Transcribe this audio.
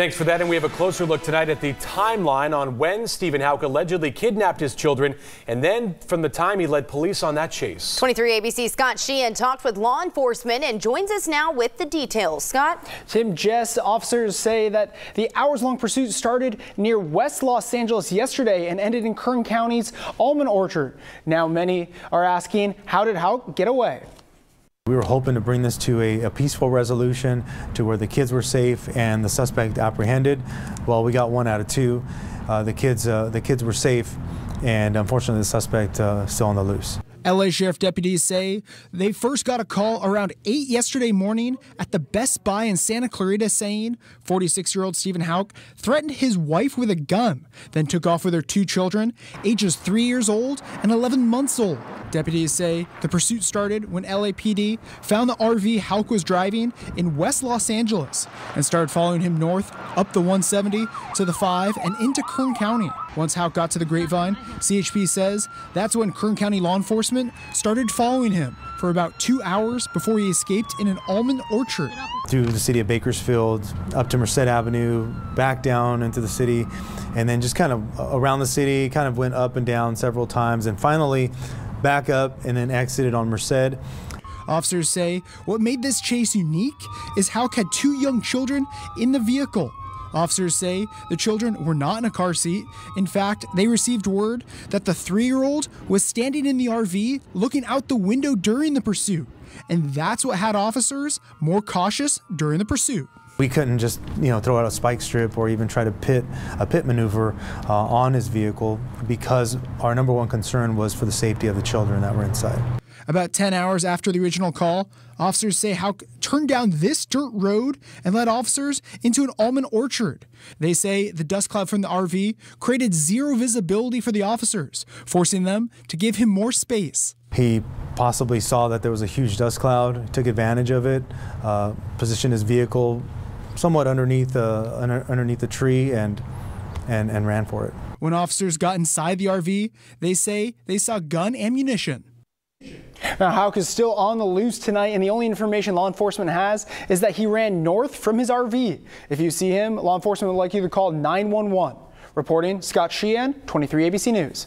Thanks for that, and we have a closer look tonight at the timeline on when Stephen Houck allegedly kidnapped his children, and then from the time he led police on that chase. 23 ABC's Scott Sheehan talked with law enforcement and joins us now with the details. Scott? Tim, Jess, officers say that the hours-long pursuit started near West Los Angeles yesterday and ended in Kern County's Almond Orchard. Now many are asking, how did Houck get away? We were hoping to bring this to a peaceful resolution to where the kids were safe and the suspect apprehended. Well, we got 1 out of 2. The kids were safe, and unfortunately the suspect still on the loose. LA Sheriff deputies say they first got a call around 8 yesterday morning at the Best Buy in Santa Clarita saying 46-year-old Stephen Houck threatened his wife with a gun, then took off with her 2 children, ages 3 years old and 11 months old. Deputies say the pursuit started when LAPD found the RV Houck was driving in West Los Angeles and started following him north up the 170 to the 5 and into Kern County. Once Houck got to the Grapevine, CHP says that's when Kern County law enforcement started following him for about 2 hours before he escaped in an almond orchard. Through the city of Bakersfield, up to Merced Avenue, back down into the city, and then just kind of around the city, kind of went up and down several times, and finally back up and then exited on Merced. Officers say what made this chase unique is Houck had 2 young children in the vehicle. Officers say the children were not in a car seat. In fact, they received word that the 3-year-old was standing in the RV looking out the window during the pursuit. And that's what had officers more cautious during the pursuit. We couldn't just, throw out a spike strip or even try to pit maneuver on his vehicle because our #1 concern was for the safety of the children that were inside. About 10 hours after the original call, officers say Houck turned down this dirt road and led officers into an almond orchard. They say the dust cloud from the RV created zero visibility for the officers, forcing them to give him more space. He possibly saw that there was a huge dust cloud, took advantage of it, positioned his vehicle somewhat underneath the tree and ran for it. When officers got inside the RV, they say they saw gun ammunition. Now, Houck is still on the loose tonight, and the only information law enforcement has is that he ran north from his RV. If you see him, law enforcement would like you to call 911. Reporting, Scott Sheehan, 23 ABC News.